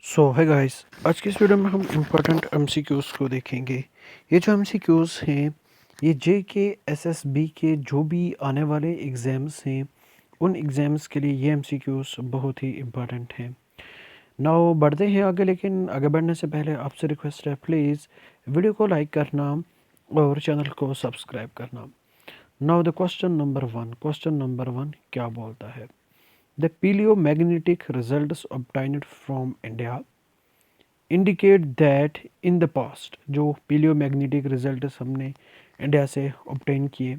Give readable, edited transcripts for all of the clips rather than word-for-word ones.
सो है गाइस, आज की इस वीडियो में हम इम्पोर्टेंट एमसीक्यूज़ को देखेंगे। ये जो एमसीक्यूज़ हैं ये जे के एस एस बी के जो भी आने वाले एग्ज़ाम्स हैं उन एग्ज़ाम्स के लिए ये एमसीक्यूज़ बहुत ही इम्पोर्टेंट हैं। नाउ बढ़ते हैं आगे, लेकिन आगे बढ़ने से पहले आपसे रिक्वेस्ट है प्लीज़ वीडियो को लाइक करना और चैनल को सब्सक्राइब करना। Now the question number one क्या बोलता है? The paleomagnetic results obtained from India indicate that in the past जो paleomagnetic results हमने इंडिया से obtain किए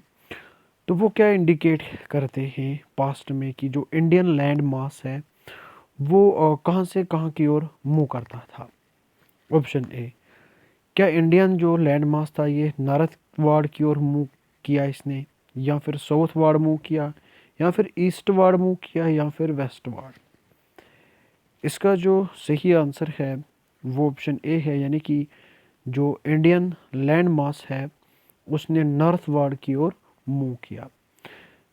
तो वो क्या इंडिकेट करते हैं पास्ट में कि जो इंडियन लैंड मास है वो कहाँ से कहाँ की ओर मूव करता था। ऑप्शन ए, क्या इंडियन जो लैंड मास था ये नॉर्थ वार्ड की ओर मूव किया इसने, या फिर साउथ वार्ड मूव किया, या फिर ईस्ट वार्ड मूव किया, या फिर वेस्ट वार्ड। इसका जो सही आंसर है वो ऑप्शन ए है, यानी कि जो इंडियन लैंड मास है उसने नॉर्थ वार्ड की ओर मूव किया।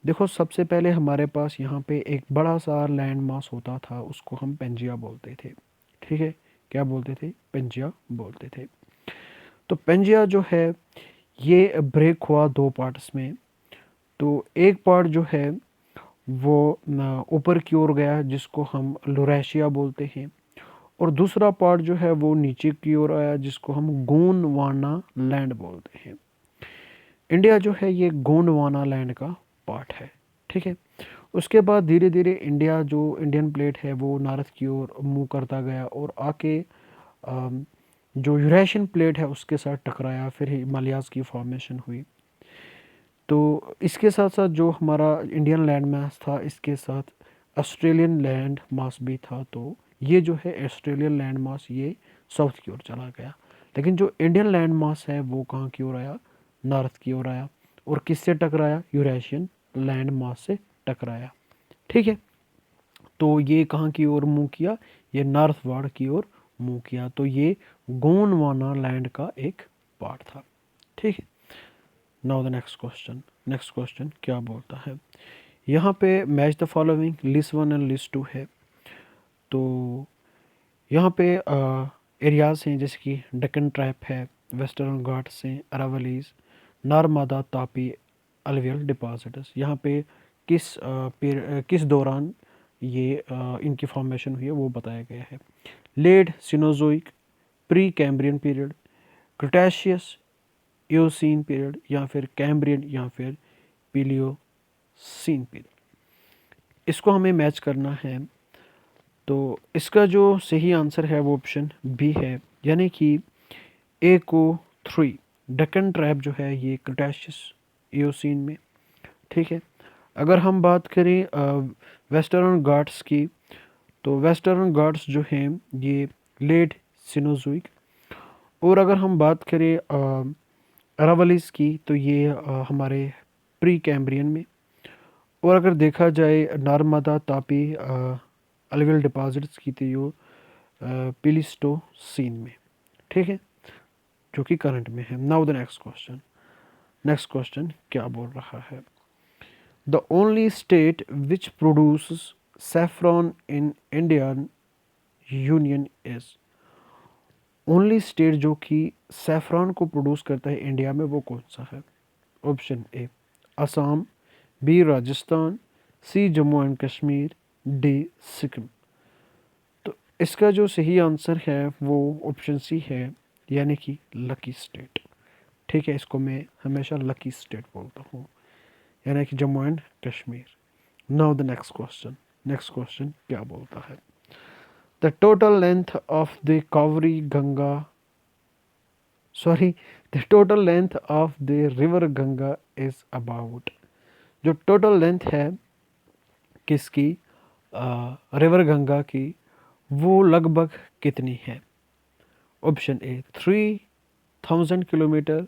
देखो, सबसे पहले हमारे पास यहाँ पे एक बड़ा सा लैंड मास होता था, उसको हम पेंजिया बोलते थे। ठीक है, क्या बोलते थे? पेंजिया बोलते थे। तो पेंजिया जो है ये ब्रेक हुआ दो पार्ट्स में। तो एक पार्ट जो है वो ऊपर की ओर गया जिसको हम लोरेशिया बोलते हैं, और दूसरा पार्ट जो है वो नीचे की ओर आया जिसको हम गोंडवाना लैंड बोलते हैं। इंडिया जो है ये गोंडवाना लैंड का पार्ट है। ठीक है, उसके बाद धीरे धीरे इंडिया जो इंडियन प्लेट है वो नॉर्थ की ओर मूव करता गया और आके जो यूरेशियन प्लेट है उसके साथ टकराया, फिर हिमालयाज़ की फॉर्मेशन हुई। तो इसके साथ साथ जो हमारा इंडियन लैंड मास था इसके साथ ऑस्ट्रेलियन लैंड मास भी था। तो ये जो है ऑस्ट्रेलियन लैंड मास ये साउथ की ओर चला गया, लेकिन जो इंडियन लैंड मास है वो कहाँ की ओर आया? नॉर्थ की ओर आया। और किससे टकराया? यूरेशियन लैंड मास से टकराया। ठीक है, तो ये कहाँ की ओर मूव किया? ये नॉर्थ वार्ड की ओर मूव किया। तो ये गोंडवाना लैंड का एक पार्ट था। ठीक है, नाउ द नेक्स्ट क्वेश्चन क्या बोलता है? यहाँ पे match the following list one and list two है। तो यहाँ पे एरियाज़ हैं जैसे कि डेक्कन ट्रैप है, वेस्टर्न घाट्स हैं, अरावलीज, नर्मदा, तापी, अलवियल डिपॉजिट्स। यहाँ पे किस दौरान ये इनकी फॉर्मेशन हुई है वो बताया गया है। Late Cenozoic, pre Cambrian period, Cretaceous, Eocene period, या फिर कैम्ब्रियन, या फिर पीलियोसीन पीरियड। इसको हमें मैच करना है। तो इसका जो सही आंसर है वो ऑप्शन बी है, यानी कि एको 3 डेक्कन ट्रैप जो है ये क्रिटेशियस एओसीन में। ठीक है, अगर हम बात करें वेस्टर्न घाट्स की, तो वेस्टर्न घाट्स जो हैं ये लेट सिनोज़ोइक। और अगर हम बात करें अरावलीज की तो ये हमारे प्री कैम्ब्रियन में। और अगर देखा जाए नर्मदा, तापी, अलवियल डिपॉजिट्स की तो ये प्लीस्टोसीन में। ठीक है, जो कि करंट में है। नाउ द नेक्स्ट क्वेश्चन क्या बोल रहा है? The only state which produces saffron in Indian union is. Only state जो कि सैफरॉन को प्रोड्यूस करता है इंडिया में वो कौन सा है? Option A Assam, B Rajasthan, C Jammu and Kashmir, D Sikkim. तो इसका जो सही आंसर है वो ऑप्शन सी है, यानी कि लकी स्टेट। ठीक है, इसको मैं हमेशा लकी स्टेट बोलता हूँ, यानी कि Jammu and Kashmir. Now the next question क्या बोलता है? The total length of the cowrie Ganga sorry the total length of the river Ganga is about. जो टोटल लेंथ है किसकी? रिवर गंगा की, वो लगभग कितनी है? ऑप्शन ए 3000 किलोमीटर,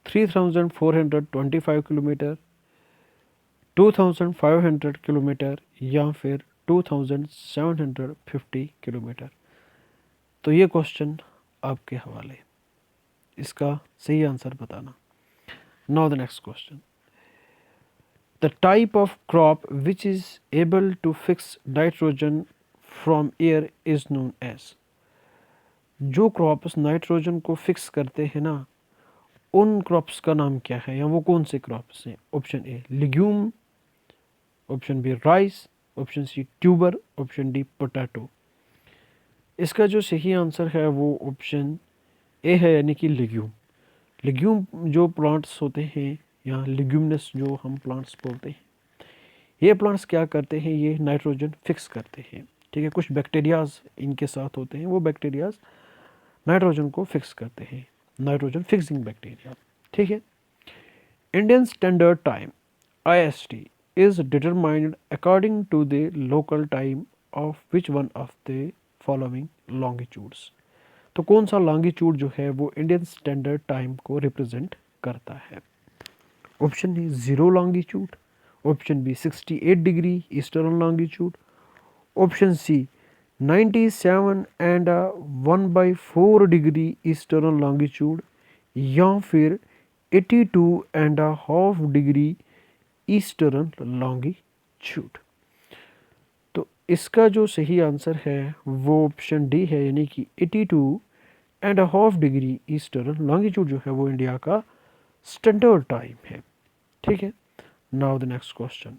3425 किलोमीटर, 2500 किलोमीटर, या फिर 2750 किलोमीटर। तो ये क्वेश्चन आपके हवाले, इसका सही आंसर बताना। Now the next question, the type of crop which is able to fix nitrogen from air is known as. जो क्रॉप्स नाइट्रोजन को फिक्स करते हैं ना, उन क्रॉप्स का नाम क्या है, या वो कौन से क्रॉप्स हैं? Option A legume, option B rice, option C tuber, option D potato. इसका जो सही आंसर है वो ऑप्शन ए है, यानी कि लिग्यूम। लिग्यूम जो प्लांट्स होते हैं, या लिग्यूमिनस जो हम प्लांट्स बोलते हैं, ये प्लांट्स क्या करते हैं, ये नाइट्रोजन फिक्स करते हैं। ठीक है, कुछ बैक्टीरियाज इनके साथ होते हैं, वो बैक्टीरियाज नाइट्रोजन को फिक्स करते हैं, नाइट्रोजन फिक्सिंग बैक्टीरिया। ठीक है। Indian standard time IST is determined according to the local time of which one of the following longitudes। तो कौन सा लॉन्गिट्यूड जो है वो इंडियन स्टैंडर्ड टाइम को रिप्रेजेंट करता है? Option A 0 longitude, option B 68 degree eastern longitude, option C 97 and 1/4 degree eastern longitude, या फिर 82 and half degree eastern longitude. तो इसका जो सही आंसर है वो ऑप्शन डी है, यानी कि 82 and half degree eastern longitude जो है वो इंडिया का स्टैंडर्ड टाइम है। ठीक है। Now the next question.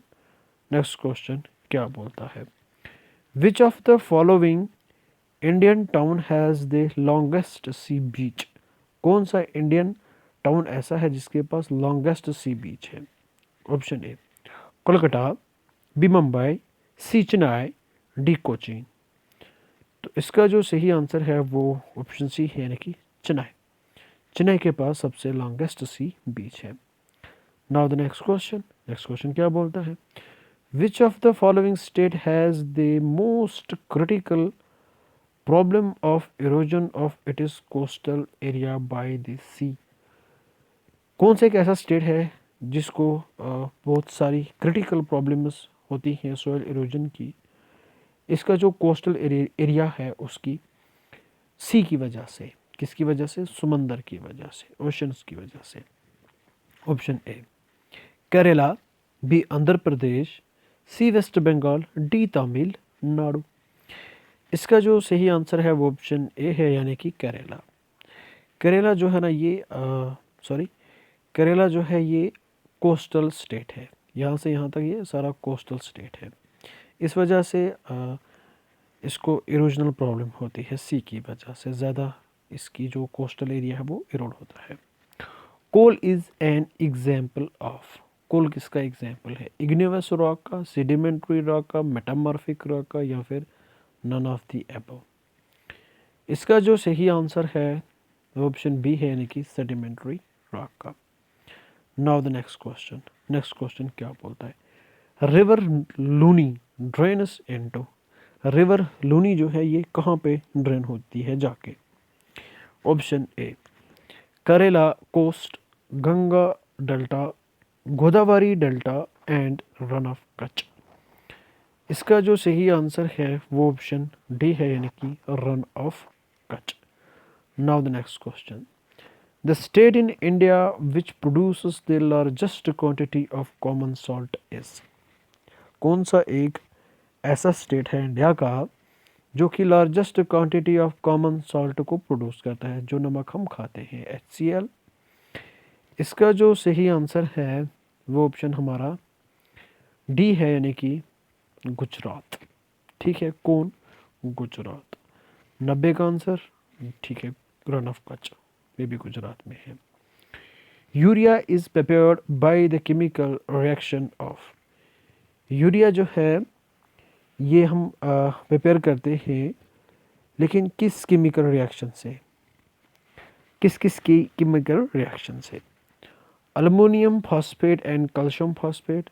Next question क्या बोलता है? Which of the following Indian town has the longest sea beach. कौन सा इंडियन टाउन ऐसा है जिसके पास लॉन्गेस्ट सी बीच है? Option A Kolkata, B Mumbai, C Chennai, D Cochin. तो इसका जो सही आंसर है वो ऑप्शन सी है, यानी कि चेन्नई। चेन्नई के पास सबसे लॉन्गेस्ट सी बीच है। Now the next question. Next question क्या बोलता है? Which of the following state has the most critical problem of erosion of it is coastal area by the sea. कौन सा एक ऐसा स्टेट है जिसको बहुत सारी क्रिटिकल प्रॉब्लम्स होती हैं सॉइल इरोजन की? इसका जो कोस्टल एरिया है उसकी सी की वजह से। किसकी वजह से? समंदर की वजह से, ओशंस की वजह से। Option A Kerala, B Andhra Pradesh, C West Bengal, D Tamil Nadu. इसका जो सही आंसर है वो ऑप्शन ए है, यानी कि केरला। केरला जो है ना ये केरला जो है ये कोस्टल स्टेट है, यहाँ से यहाँ तक ये सारा कोस्टल स्टेट है। इस वजह से इसको इरोजनल प्रॉब्लम होती है सी की वजह से, ज़्यादा इसकी जो कोस्टल एरिया है वो इरोड होता है। Coal is an example of. Coal किसका एग्जाम्पल है? इग्निवस रॉक का, सेडिमेंट्री रॉक का, मेटामॉर्फिक रॉक का, या फिर नन ऑफ द अबव। इसका जो सही आंसर है वो ऑप्शन बी है, यानी कि सेडिमेंट्री रॉक का। Now the next question. Next question क्या बोलता है? River Luni drains into. River Luni जो है ये कहाँ पे ड्रेन होती है जाके? Option A Kerala coast, Ganga delta, Godavari delta and Rann of Kutch. इसका जो सही आंसर है वो ऑप्शन डी है, यानी कि run of Kutch. Now the next question. The state in India which produces the largest quantity of common salt is। कौन सा एक ऐसा स्टेट है इंडिया का जो कि largest quantity of common salt को प्रोड्यूस करता है, जो नमक हम खाते हैं, HCl। इसका जो सही आंसर है वो ऑप्शन हमारा डी है, यानी कि गुजरात। ठीक है, कौन? गुजरात। 90 का आंसर ठीक है, रन ऑफ कच्छ, ये भी गुजरात में है। Urea is prepared by the chemical reaction of. Urea जो है ये हम प्रिपेयर करते हैं, लेकिन किस केमिकल रिएक्शन से? किस किस की केमिकल रिएक्शन से? Aluminium phosphate and calcium phosphate,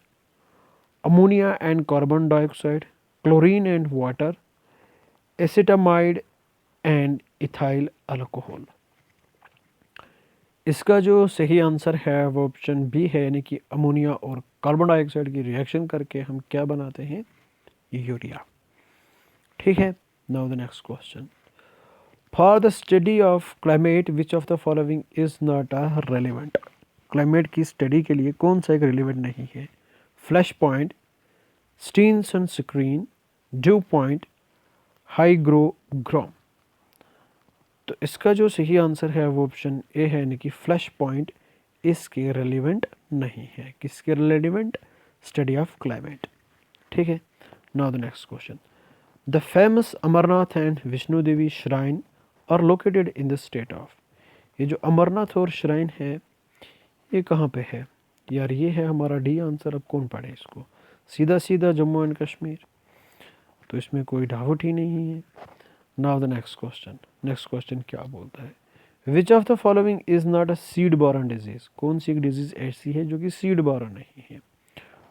ammonia and carbon dioxide, chlorine and water, acetamide and ethyl alcohol. इसका जो सही आंसर है वो ऑप्शन बी है, यानी कि अमोनिया और कार्बन डाइऑक्साइड की रिएक्शन करके हम क्या बनाते हैं? यूरिया। ठीक है। Now the next question. For the study of climate which of the following is not a relevant. Climate की स्टडी के लिए कौन सा एक रेलिवेंट नहीं है? Flash point, Stevenson screen, dew point, hygrogram. तो इसका जो सही आंसर है वो ऑप्शन ए है, यानी कि फ्लैश पॉइंट इसके रेलिवेंट नहीं है। किसके रेलिवेंट? Study of climate. ठीक है। Now the next question, the famous Amarnath and Vishnu Devi shrine are located in the state of. ये जो अमरनाथ और श्राइन है ये कहाँ पे है यार? ये है हमारा डी आंसर। अब कौन पढ़े इसको? सीधा सीधा जम्मू एंड कश्मीर, तो इसमें कोई डाउट ही नहीं है। Now the next question, next question क्या बोलता है, which of the following is not a seed borne disease. कौन सी एक डिजीज ऐसी है जो कि सीड बॉर्न नहीं है?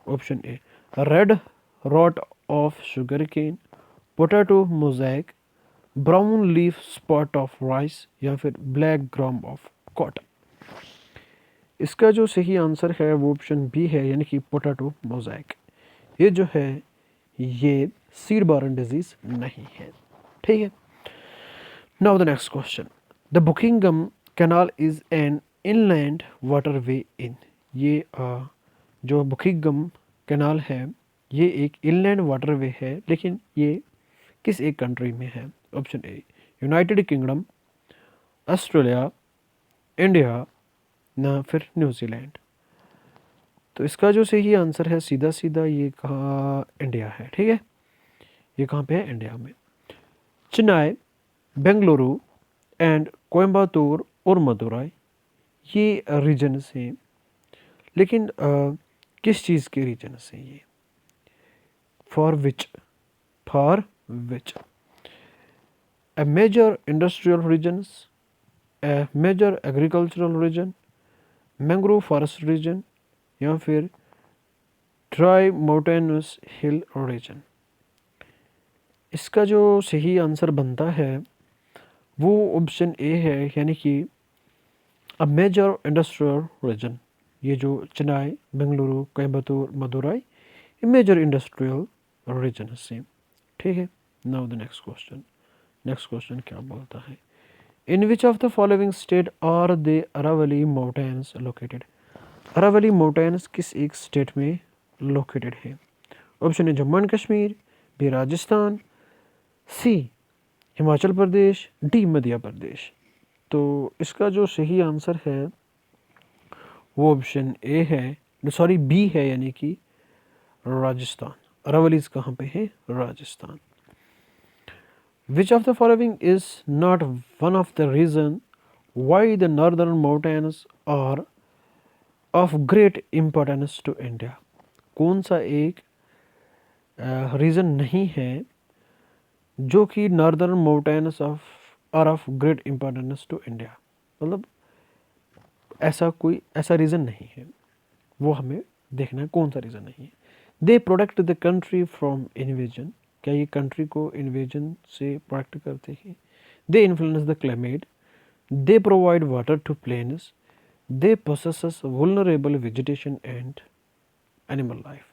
Option A, red rot of sugarcane, potato mosaic, brown leaf spot of rice, या फिर ब्लैक ग्राम ऑफ कॉटन। इसका जो सही आंसर है वो ऑप्शन बी है, यानी कि पोटैटो मोज़ैक। ये जो है ये सीड बॉर्न डिजीज नहीं है। ठीक है। Now the next question, the Buckingham canal is an inland waterway in. ये जो बुकिंगम कैनाल है ये एक इनलैंड वाटरवे है, लेकिन ये किस एक कंट्री में है? ऑप्शन ए, यूनाइटेड किंगडम, ऑस्ट्रेलिया, इंडिया, ना फिर न्यूजीलैंड। तो इसका जो सही आंसर है सीधा सीधा ये कहाँ? इंडिया है। ठीक है। ये कहाँ पे है? इंडिया में। चेन्नई, बेंगलुरु एंड कोयम्बतूर और मदुराई ये रीजन्स हैं, लेकिन किस चीज़ के रीजन्स हैं ये? For which? For which? a major industrial regions, a major agricultural region, mangrove forest region, या फिर ड्राई माउंटेनस हिल रीजन। इसका जो सही आंसर बनता है वो ऑप्शन ए है, यानी कि अ मेजर इंडस्ट्रियल रीजन। ये जो चेन्नई, बेंगलुरु, कोयम्बतूर, मदुराई ये मेजर इंडस्ट्रियल रीजन से। ठीक है। Now the next question, next question क्या बोलता है, in which of the following state are the Aravalli mountains located. Aravalli mountains किस एक स्टेट में लोकेटेड है? ऑप्शन है Jammu and Kashmir, B Rajasthan, C Himachal Pradesh, D Madhya Pradesh. तो इसका जो सही आंसर है वो ऑप्शन ए है, सॉरी बी है, यानी कि राजस्थान। अरावलीज कहाँ पे है? Rajasthan. Which of the following is not one of the reason why the northern mountains are of great importance to India? कौन सा एक रीज़न नहीं है जो कि northern mountains are of great importance to India? मतलब ऐसा रीज़न नहीं है, वो हमें देखना है कौन सा रीज़न नहीं है। They protect the country from invasion. क्या ये कंट्री को इन्वेजन से प्रोटेक्ट करते हैं? They influence the climate, they provide water to plains, they possess vulnerable vegetation and animal life.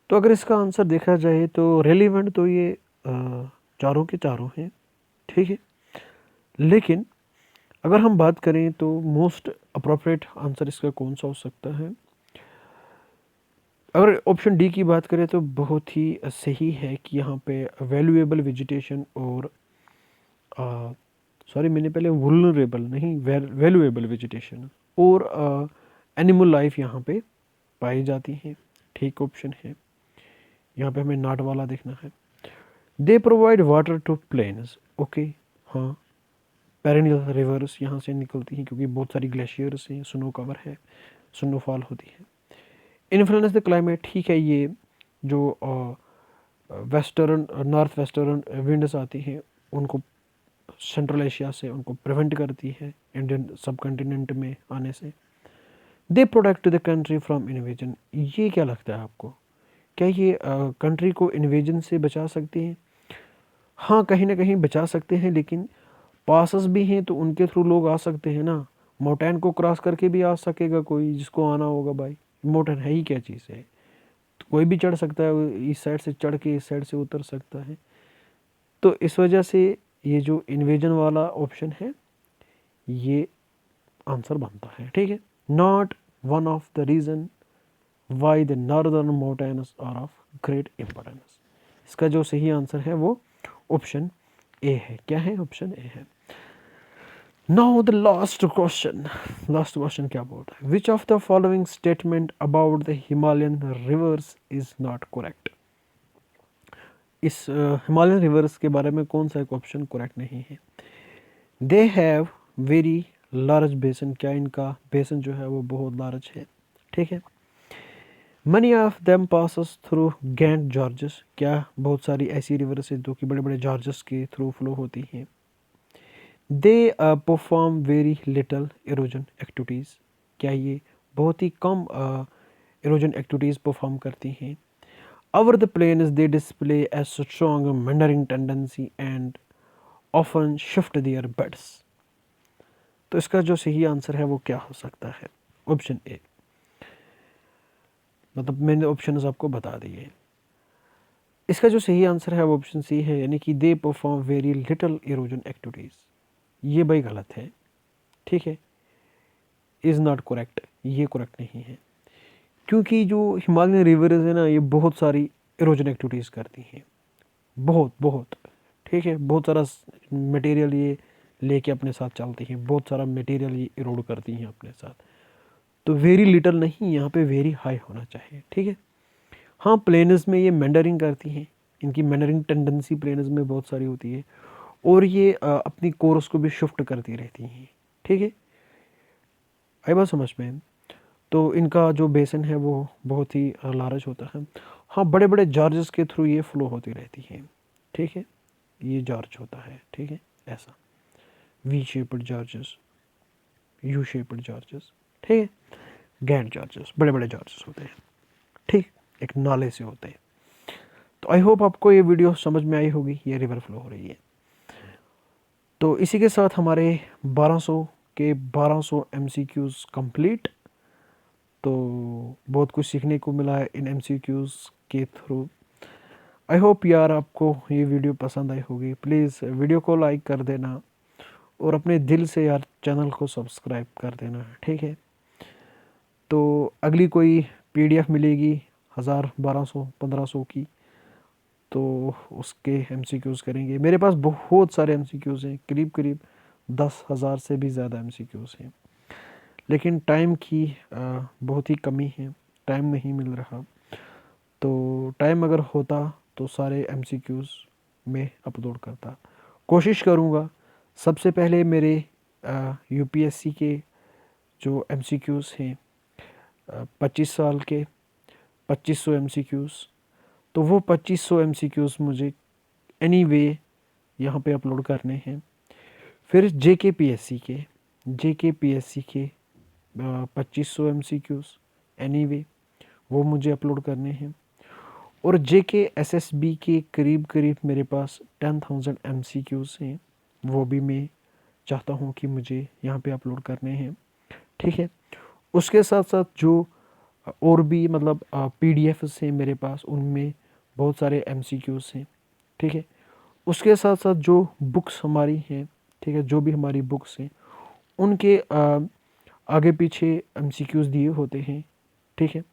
तो अगर इसका आंसर देखा जाए तो रेलिवेंट तो ये चारों के चारों हैं। ठीक है। लेकिन अगर हम बात करें तो मोस्ट अप्रोप्रिएट आंसर इसका कौन सा हो सकता है? अगर ऑप्शन डी की बात करें तो बहुत ही सही है कि यहाँ पे वैल्यूएबल वेजिटेशन और सॉरी मैंने पहले वुलनरेबल नहीं, वैल्यूएबल वेजिटेशन और एनिमल लाइफ यहाँ पे पाई जाती हैं। ठीक ऑप्शन है। यहाँ पे हमें नाट वाला देखना है। They provide water to plains. Okay, हाँ, पेरेनियल रिवर्स यहाँ से निकलती हैं क्योंकि बहुत सारी ग्लेशियर्स हैं, स्नो कवर है, स्नोफॉल होती है। इन्फ्लुएंस द क्लाइमेट, ठीक है, ये जो वेस्टर्न नॉर्थ वेस्टर्न विंड्स आती हैं उनको सेंट्रल एशिया से उनको प्रिवेंट करती है इंडियन सब कॉन्टिनेंट में आने से। दे protect the country from invasion, ये क्या लगता है आपको? क्या ये कंट्री को इन्वेजन से बचा सकती हैं? हाँ, कहीं ना कहीं बचा सकते हैं, लेकिन पासस भी हैं तो उनके थ्रू लोग आ सकते हैं ना। माउंटेन को क्रॉस करके भी आ सकेगा कोई जिसको आना होगा। भाई माउंटेन है ही क्या चीज़ है? तो कोई भी चढ़ सकता है, इस साइड से चढ़ के इस साइड से उतर सकता है। तो इस वजह से ये जो इन्वेजन वाला ऑप्शन है ये आंसर बनता है। ठीक है। Not one of the reason why the northern mountains are of great importance. इसका जो सही आंसर है वो ऑप्शन ए है। क्या है? ऑप्शन ए है। नाउ द लास्ट क्वेश्चन क्या बोलता है? Which of the following statement about the Himalayan reverse is not correct? इस हिमालयन रिवर्स के बारे में कौन सा एक ऑप्शन करेक्ट नहीं है? दे हैव वेरी लार्ज बेसन, क्या इनका बेसन जो है वो बहुत लार्ज है? ठीक है। Money of them passes through Gantt George's, क्या बहुत सारी ऐसी रिवर्स है जो कि बड़े बड़े जॉर्जेस के थ्रू फ्लो होती हैं? They perform very little erosion activities, क्या ये बहुत ही कम इरोजन एक्टिविटीज़ परफॉर्म करती हैं? Over the plains they display a strong meandering tendency and often shift their beds. तो इसका जो सही आंसर है वो क्या हो सकता है? ऑप्शन ए, मतलब मैंने ऑप्शन आपको बता दिए। इसका जो सही आंसर है वो ऑप्शन सी है, यानी कि they perform very little erosion activities. ये भाई गलत है, ठीक है, इज़ नॉट करेक्ट, ये करेक्ट नहीं है, क्योंकि जो हिमालयन रिवर्स है ना ये बहुत सारी इरोजन एक्टिविटीज़ करती हैं, बहुत बहुत, ठीक है, बहुत सारा मटेरियल ये लेके अपने साथ चलती हैं, बहुत सारा मटेरियल ये इरोड करती हैं अपने साथ। तो वेरी लिटल नहीं, यहाँ पे वेरी हाई होना चाहिए, ठीक है। हाँ, प्लेन्स में ये मेंडरिंग करती हैं, इनकी मेंडरिंग टेंडेंसी प्लेन्स में बहुत सारी होती है, और ये अपनी कोर्स को भी शिफ्ट करती रहती हैं, ठीक है। आई बात समझ में? तो इनका जो बेसन है वो बहुत ही लार्ज होता है। हाँ, बड़े बड़े जॉर्जेस के थ्रू ये फ्लो होती रहती है, ठीक है, ये जॉर्ज होता है, ठीक है, ऐसा V shaped George's, U shaped George's, ठीक है, गैंट जॉर्जेस, बड़े बड़े जॉर्जेस होते हैं, ठीक, एक नाले से होते हैं। तो आई होप आपको ये वीडियो समझ में आई होगी, ये रिवर फ्लो हो रही है। तो इसी के साथ हमारे 1200 के 1200 MCQs कंप्लीट। तो बहुत कुछ सीखने को मिला है इन MCQs के थ्रू। आई होप यार आपको ये वीडियो पसंद आई होगी। प्लीज़ वीडियो को लाइक कर देना और अपने दिल से यार चैनल को सब्सक्राइब कर देना, ठीक है। तो अगली कोई PDF मिलेगी 1000, 1200, 1500 की, तो उसके MCQs करेंगे। मेरे पास बहुत सारे MCQs हैं, करीब करीब 10,000 से भी ज़्यादा MCQs हैं, लेकिन टाइम की बहुत ही कमी है, टाइम नहीं मिल रहा। तो टाइम अगर होता तो सारे MCQs में अपलोड करता, कोशिश करूँगा। सबसे पहले मेरे UPSC के जो MCQs हैं 25 साल के 2500 MCQs, तो वो 2500 MCQs मुझे एनीवे यहाँ पे अपलोड करने हैं। फिर JKPSC के 2500 MCQs एनीवे वो मुझे अपलोड करने हैं। और JKSSB के करीब करीब मेरे पास 10,000 MCQs हैं, वो भी मैं चाहता हूँ कि मुझे यहाँ पे अपलोड करने हैं, ठीक है। उसके साथ साथ जो और भी मतलब PDFs हैं मेरे पास, उनमें बहुत सारे MCQs हैं, ठीक है। उसके साथ साथ जो बुक्स हमारी हैं, ठीक है, जो भी हमारी बुक्स हैं उनके आगे पीछे MCQs दिए होते हैं, ठीक है।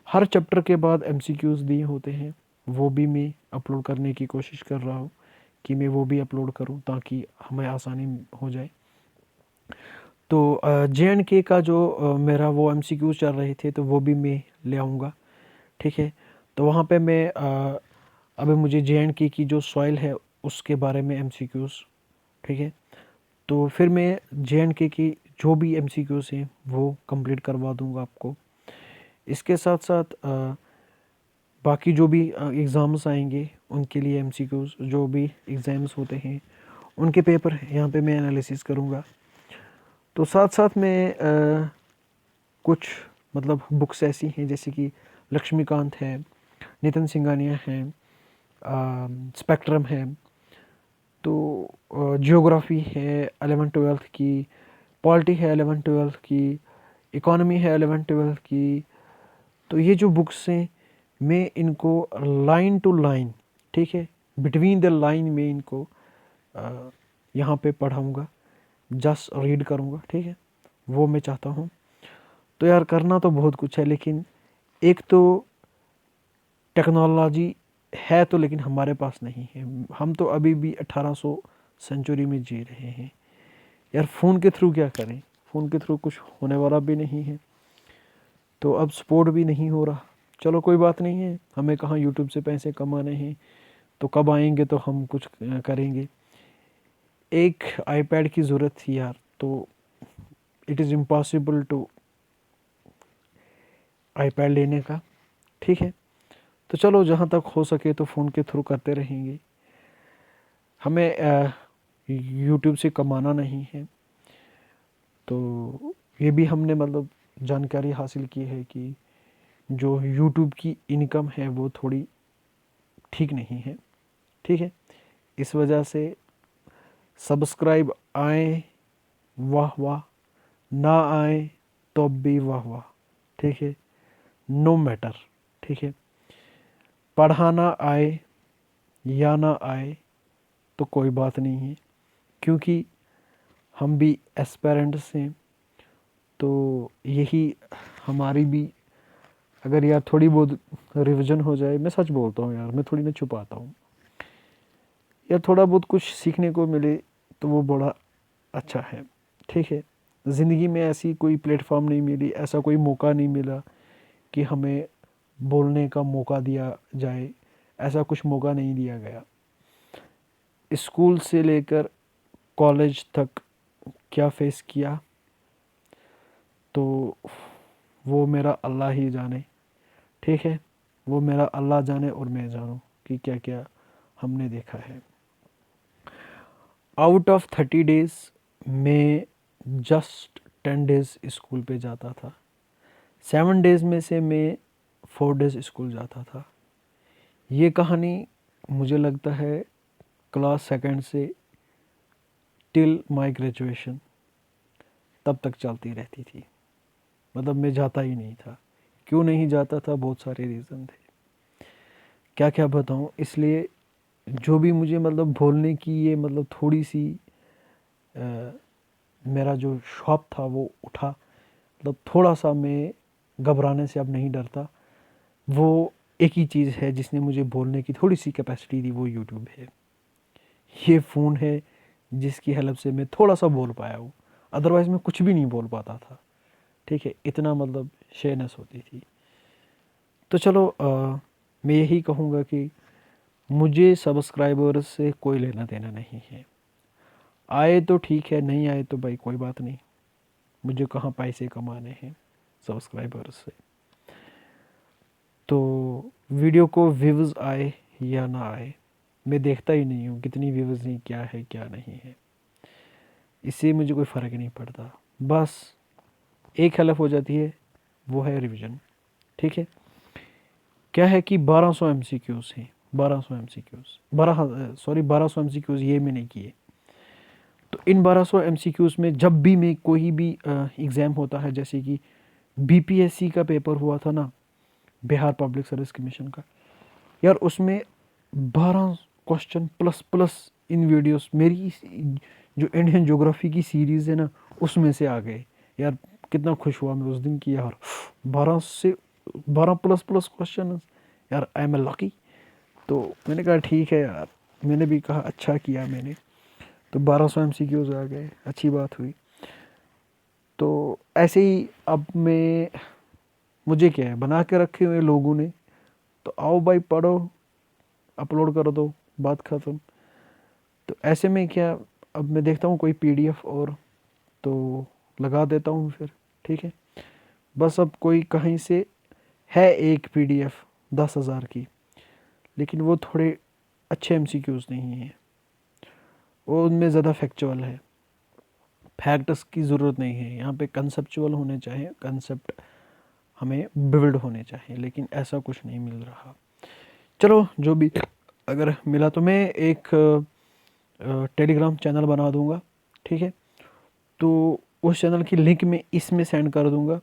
हर चैप्टर के बाद MCQs दिए होते हैं, वो भी मैं अपलोड करने की कोशिश कर रहा हूँ कि मैं वो भी अपलोड करूँ ताकि हमें आसानी हो जाए। तो JNK का जो मेरा वो MCQs चल रहे थे तो वो भी मैं ले आऊँगा, ठीक है। तो वहाँ पे मैं अभी मुझे JNK की जो सॉइल है उसके बारे में MCQs, ठीक है। तो फिर मैं JNK की जो भी MCQs हैं वो कंप्लीट करवा दूँगा आपको। इसके साथ साथ बाकी जो भी एग्ज़ाम्स आएंगे उनके लिए MCQs, जो भी एग्ज़ाम्स होते हैं उनके पेपर यहाँ पे मैं एनालिसिस करूँगा। तो साथ साथ में कुछ मतलब बुक्स ऐसी हैं जैसे कि लक्ष्मीकांत है, नितिन सिंघानिया है, स्पेक्ट्रम है, तो जियोग्राफी है 11th-12th की, पॉलिटी है 11th-12th की, इकोनॉमी है 11th-12th की। तो ये जो बुक्स हैं मैं इनको लाइन टू लाइन, ठीक है, बिटवीन द लाइन में इनको यहाँ पे पढ़ाऊँगा, जस्ट रीड करूँगा, ठीक है, वो मैं चाहता हूँ। तो यार करना तो बहुत कुछ है, लेकिन एक तो टेक्नोलॉजी है तो, लेकिन हमारे पास नहीं है। हम तो अभी भी 1800 सेंचुरी में जी रहे हैं यार। फ़ोन के थ्रू क्या करें, फ़ोन के थ्रू कुछ होने वाला भी नहीं है, तो अब सपोर्ट भी नहीं हो रहा। चलो कोई बात नहीं है, हमें कहाँ यूट्यूब से पैसे कमाने हैं, तो कब आएंगे तो हम कुछ करेंगे। एक आईपैड की ज़रूरत थी यार, तो it is impossible to iPad लेने का, ठीक है। तो चलो जहाँ तक हो सके तो फ़ोन के थ्रू करते रहेंगे। हमें यूट्यूब से कमाना नहीं है, तो ये भी हमने मतलब जानकारी हासिल की है कि जो यूट्यूब की इनकम है वो थोड़ी ठीक नहीं है, ठीक है। इस वजह से सब्सक्राइब आए वाह वाह, ना आए तो भी वाह वाह, ठीक है, नो मैटर, ठीक है। पढ़ाना आए या ना आए तो कोई बात नहीं है, क्योंकि हम भी एस्पेरेंट्स हैं। तो यही हमारी भी, अगर यार थोड़ी बहुत रिवीजन हो जाए, मैं सच बोलता हूँ यार, मैं थोड़ी ना छुपाता हूँ यार, थोड़ा बहुत कुछ सीखने को मिले तो वो बड़ा अच्छा है, ठीक है। ज़िंदगी में ऐसी कोई प्लेटफॉर्म नहीं मिली, ऐसा कोई मौका नहीं मिला कि हमें बोलने का मौका दिया जाए, ऐसा कुछ मौका नहीं दिया गया। स्कूल से लेकर कॉलेज तक क्या फेस किया, तो वो मेरा अल्लाह ही जाने, ठीक है। वो मेरा अल्लाह जाने और मैं जानूँ कि क्या क्या हमने देखा है। आउट ऑफ 30 डेज़ मैं जस्ट 10 डेज़ स्कूल पे जाता था। 7 डेज़ में से मैं 4 डेज़ स्कूल जाता था। ये कहानी मुझे लगता है क्लास सेकंड से टिल माय ग्रेजुएशन तब तक चलती रहती थी। मतलब मैं जाता ही नहीं था। क्यों नहीं जाता था, बहुत सारे रीज़न थे, क्या क्या बताऊँ। इसलिए जो भी मुझे मतलब बोलने की ये मतलब थोड़ी सी मेरा जो शौक था वो उठा, मतलब थोड़ा सा मैं घबराने से अब नहीं डरता। वो एक ही चीज़ है जिसने मुझे बोलने की थोड़ी सी कैपेसिटी दी, वो यूट्यूब है। ये फ़ोन है जिसकी हेल्प से मैं थोड़ा सा बोल पाया हूँ, अदरवाइज़ मैं कुछ भी नहीं बोल पाता था, ठीक है। इतना मतलब शेयरनेस होती थी। तो चलो मैं यही कहूँगा कि मुझे सब्सक्राइबर्स से कोई लेना देना नहीं है। आए तो ठीक है, नहीं आए तो भाई कोई बात नहीं। मुझे कहाँ पैसे कमाने हैं सब्सक्राइबर्स से। तो वीडियो को व्यूज़ आए या ना आए, मैं देखता ही नहीं हूँ कितनी व्यूज़ नहीं, क्या है क्या नहीं है, इससे मुझे कोई फ़र्क नहीं पड़ता। बस एक हेल्प हो जाती है, वो है रिवीजन, ठीक है। क्या है कि 1200 MCQs हैं, 1200 MCQs, 1200 MCQs ये मैंने किए। तो इन 1200 MCQs में जब भी मैं कोई भी एग्ज़ाम होता है, जैसे कि BPSC का पेपर हुआ था ना, बिहार पब्लिक सर्विस कमीशन का, यार उसमें 12 क्वेश्चन प्लस प्लस इन वीडियोस मेरी जो इंडियन ज्योग्राफी की सीरीज़ है ना, उसमें से आ गए। यार कितना खुश हुआ मैं उस दिन कि यार 12 प्लस प्लस क्वेश्चन, यार आई एम लकी। तो मैंने कहा ठीक है यार, मैंने भी कहा अच्छा किया मैंने। तो 1200 MCQs आ गए, अच्छी बात हुई। तो ऐसे ही अब मैं, मुझे क्या है, बना के रखे हुए लोगों ने, तो आओ भाई पढ़ो, अपलोड कर दो, बात ख़त्म। तो ऐसे में क्या, अब मैं देखता हूँ कोई PDF और तो लगा देता हूँ फिर, ठीक है। बस अब कोई कहीं से है एक PDF 10,000 की, लेकिन वो थोड़े अच्छे MCQs नहीं हैं, वो उनमें ज़्यादा फैक्चुअल है। फैक्ट्स की ज़रूरत नहीं है यहाँ पे, कंसेप्चुअल होने चाहिए, कंसेप्ट हमें बिल्ड होने चाहिए, लेकिन ऐसा कुछ नहीं मिल रहा। चलो जो भी अगर मिला तो मैं एक टेलीग्राम चैनल बना दूंगा, ठीक है। तो उस चैनल की लिंक मैं इसमें सेंड कर दूंगा,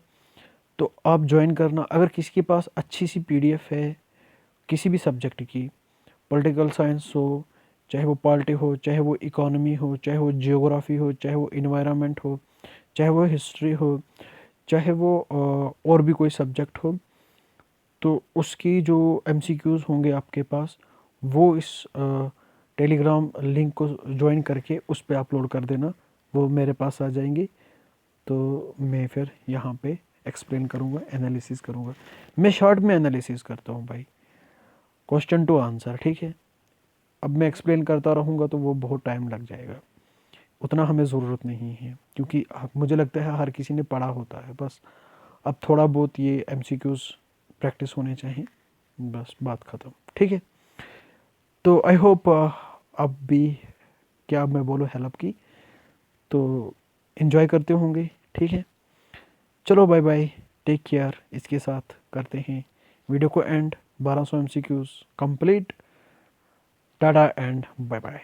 तो आप ज्वाइन करना। अगर किसी के पास अच्छी सी PDF है किसी भी सब्जेक्ट की, पॉलिटिकल साइंस हो, चाहे वो पॉलिटी हो, चाहे वो इकोनॉमी हो, चाहे वो जियोग्राफी हो, चाहे वो इन्वायरमेंट हो, चाहे वो हिस्ट्री हो, चाहे वो और भी कोई सब्जेक्ट हो, तो उसकी जो MCQs होंगे आपके पास, वो इस टेलीग्राम लिंक को ज्वाइन करके उस पर अपलोड कर देना, वो मेरे पास आ जाएंगी। तो मैं फिर यहाँ पे एक्सप्लेन करूँगा, एनालिसिस करूँगा। मैं शॉर्ट में एनालिसिस करता हूँ भाई, क्वेश्चन टू आंसर, ठीक है। अब मैं एक्सप्लेन करता रहूँगा तो वो बहुत टाइम लग जाएगा, उतना हमें ज़रूरत नहीं है, क्योंकि मुझे लगता है हर किसी ने पढ़ा होता है। बस अब थोड़ा बहुत ये MCQs प्रैक्टिस होने चाहिए, बस बात ख़त्म, ठीक है। तो आई होप अब भी, क्या मैं बोलूँ, हेल्प की, तो इन्जॉय करते होंगे, ठीक है। चलो बाय बाय, टेक केयर। इसके साथ करते हैं वीडियो को end. 1200 MCQs complete. Tata and bye bye.